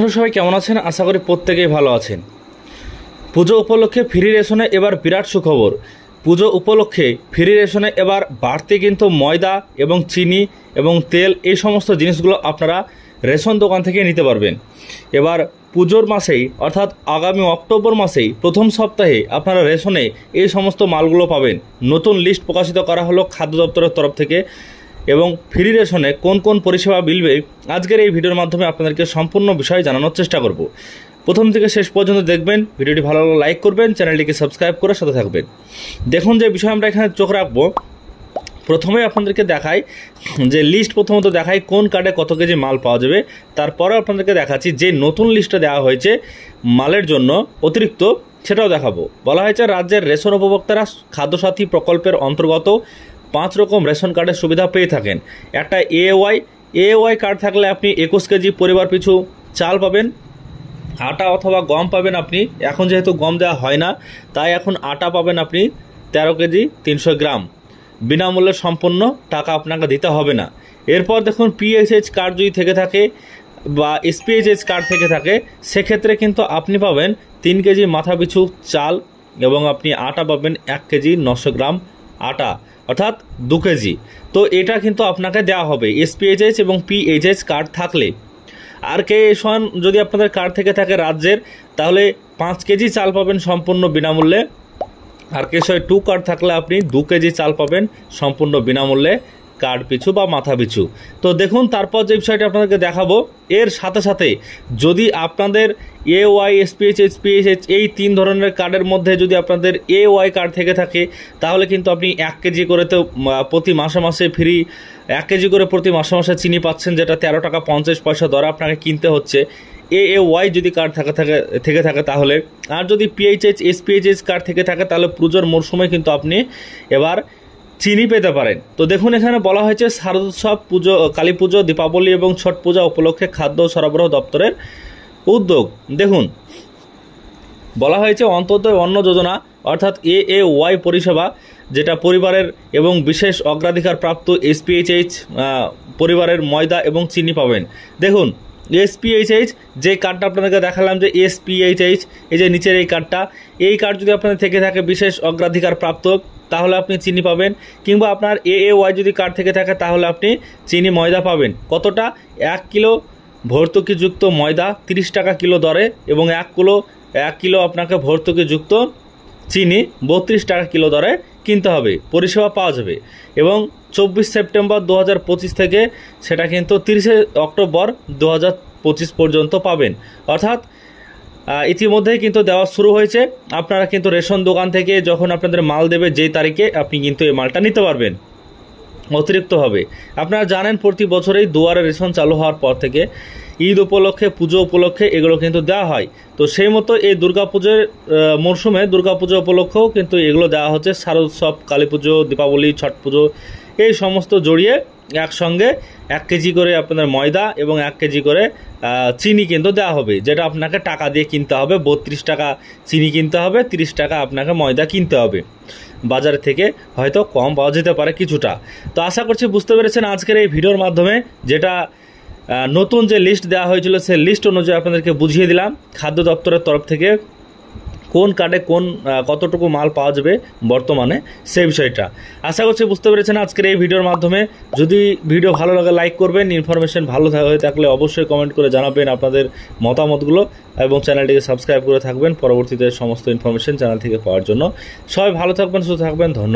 আপনারা সবাই কেমন আছেন? আশা করি প্রত্যেকেই ভালো আছেন। পুজো উপলক্ষে ফ্রি রেশনে এবার বিরাট সুখবর। পুজো উপলক্ষে ফ্রি রেশনে এবার বাড়তি কিন্তু ময়দা এবং চিনি এবং তেল এই সমস্ত জিনিসগুলো আপনারা রেশন দোকান থেকে নিতে পারবেন। এবার পুজোর মাসেই অর্থাৎ আগামী অক্টোবর মাসেই প্রথম সপ্তাহে আপনারা রেশনে এই সমস্ত মালগুলো পাবেন। নতুন লিস্ট প্রকাশিত করা হলো খাদ্য দপ্তরের তরফ থেকে এবং ফ্রি রেশনে কোন কোন পরিষেবা মিলবে আজকের এই ভিডিওর মাধ্যমে আপনাদেরকে সম্পূর্ণ বিষয় জানানোর চেষ্টা করব। প্রথম থেকে শেষ পর্যন্ত দেখবেন, ভিডিওটি ভালো লাগলে লাইক করবেন, চ্যানেলটিকে সাবস্ক্রাইব করে সাথে থাকবেন। দেখুন যে বিষয় আমরা এখানে চোখ রাখবো, প্রথমে আপনাদেরকে দেখাই যে লিস্ট প্রথমত দেখাই কোন কার্ডে কত কেজি মাল পাওয়া যাবে। তারপরে আপনাদেরকে দেখাচ্ছি যে নতুন লিস্টটা দেওয়া হয়েছে মালের জন্য অতিরিক্ত, সেটাও দেখাবো। বলা হয়েছে রাজ্যের রেশন উপভোক্তারা খাদ্যসাথী প্রকল্পের অন্তর্গত 5 রকম রেশন কার্ডের সুবিধা পেয়ে থাকেন। একটা এওয়াই কার্ড থাকলে আপনি 21 কেজি পরিবার পিছু চাল পাবেন, আটা অথবা গম পাবেন আপনি, এখন যেহেতু গম দেওয়া হয় না তাই এখন আটা পাবেন আপনি 13 কেজি 300 গ্রাম, বিনামূল্যে সম্পূর্ণ, টাকা আপনাকে দিতে হবে না। এরপর দেখুন পিএইচএইচ কার্ড যদি থেকে থাকে বা এসপিএইচএইচ কার্ড থেকে থাকে সেক্ষেত্রে কিন্তু আপনি পাবেন 3 কেজি মাথা পিছু চাল এবং আপনি আটা পাবেন 1 কেজি 900 গ্রাম আটা, অর্থাৎ 2 কেজি। তো এটা কিন্তু আপনাকে দেওয়া হবে এসপিএইচএইচ এবং পিএইচএইচ কার্ড থাকলে। আর কেএস1 যদি আপনাদের কার্ড থেকে থাকে রাজ্যের, তাহলে 5 কেজি চাল পাবেন সম্পূর্ণ বিনামূল্যে। আর কেএস2 কার্ড থাকলে আপনি 2 কেজি চাল পাবেন সম্পূর্ণ বিনামূল্যে কার্ড পিছু বা মাথা পিছু। তো দেখুন তারপর যে বিষয়টা আপনাদেরকে দেখাবো, এর সাথে সাথে যদি আপনাদের এওয়াই, এসপিএইচএইচ, পিএইচএইচ এই 3 ধরনের কার্ডের মধ্যে যদি আপনাদের এওয়াই কার্ড থেকে থাকে তাহলে কিন্তু আপনি 1 কেজি করে তো প্রতি মাসে মাসে ফ্রি 1 কেজি করে প্রতি মাসে মাসে চিনি পাচ্ছেন, যেটা 13 টাকা 50 পয়সা দরে আপনাকে কিনতে হচ্ছে এওয়াই যদি কার্ড থেকে থাকে তাহলে। আর যদি পিএইচএইচ, এসপিএইচএইচ কার্ড থেকে থাকে তাহলে পুজোর মরশুমে কিন্তু আপনি এবার চিনি পেতে পারেন। তো দেখুন এখানে বলা হয়েছে শারদোৎসব, পুজো, কালী পুজো, দীপাবলি এবং ছট পূজা উপলক্ষে খাদ্য সরবরাহ দপ্তরের উদ্যোগ। দেখুন বলা হয়েছে অন্তর্দয় অন্ন যোজনা অর্থাৎ এওয়াই পরিষেবা, যেটা পরিবারের এবং বিশেষ অগ্রাধিকার প্রাপ্ত এসপিএইচএইচ পরিবারের ময়দা এবং চিনি পাবেন। দেখুন এসপিএইচএইচ যে কার্ডটা আপনাদেরকে দেখালাম যে এসপিএইচএইচ, এই যে নিচের এই কার্ডটা, এই কার্ড যদি আপনাদের থেকে থাকে বিশেষ অগ্রাধিকার প্রাপ্ত তাহলে আপনি চিনি পাবেন, কিংবা আপনার এওয়াই যদি কার্ড থেকে থাকে তাহলে আপনি চিনি ময়দা পাবেন। কতটা? 1 কিলো ভর্তুকিযুক্ত ময়দা 30 টাকা কিলো দরে এবং 1 কিলো আপনাকে ভর্তুকিযুক্ত চিনি 32 টাকা কিলো দরে কিনতে হবে, পরিষেবা পাওয়া যাবে। এবং 24 সেপ্টেম্বর 2025 থেকে সেটা কিন্তু 30 অক্টোবর 2025 পর্যন্ত পাবেন। অর্থাৎ ইতিমধ্যেই কিন্তু দেওয়া শুরু হয়েছে। আপনারা কিন্তু রেশন দোকান থেকে যখন আপনাদের মাল দেবে যেই তারিখে আপনি কিন্তু এই মালটা নিতে পারবেন অতিরিক্তভাবে। আপনারা জানেন প্রতি বছরেই দুয়ারে রেশন চালু হওয়ার পর থেকে ঈদ উপলক্ষে, পুজো উপলক্ষে এগুলো কিন্তু দেওয়া হয়। তো সেই মতো এই দুর্গাপুজোর মরশুমে, দুর্গাপুজো উপলক্ষেও কিন্তু এগুলো দেওয়া হচ্ছে। শারদোৎসব, কালী পুজো, দীপাবলি, ছট পুজো এই সমস্ত জড়িয়ে একসঙ্গে 1 কেজি করে আপনাদের ময়দা এবং 1 কেজি করে চিনি কিন্তু দেওয়া হবে, যেটা আপনাকে টাকা দিয়ে কিনতে হবে। 32 টাকা চিনি কিনতে হবে, 30 টাকা আপনাকে ময়দা কিনতে হবে। বাজার থেকে হয়তো কম পাওয়া যেতে পারে কিছুটা। তো আশা করছি বুঝতে পেরেছেন আজকের এই ভিডিওর মাধ্যমে, যেটা নতুন যে লিস্ট দেওয়া হয়েছিল সেই লিস্ট অনুযায়ী আপনাদেরকে বুঝিয়ে দিলাম খাদ্য দপ্তরের তরফ থেকে কোন কার্ডে কতটুকু মাল পাওয়া যাবে বর্তমানে সেই বিষয়টা। আশা করছি বুঝতে পেরেছেন আজকের এই ভিডিওর মাধ্যমে। যদি ভিডিও ভালো লাগে লাইক করবেন, ইনফরমেশন ভালো হয়ে থাকলে অবশ্যই কমেন্ট করে জানাবেন আপনাদের মতামতগুলো এবং চ্যানেলটিকে সাবস্ক্রাইব করে থাকবেন পরবর্তীতে সমস্ত ইনফরমেশন চ্যানেল থেকে পাওয়ার জন্য। সবাই ভালো থাকবেন, সুস্থ থাকবেন, ধন্যবাদ।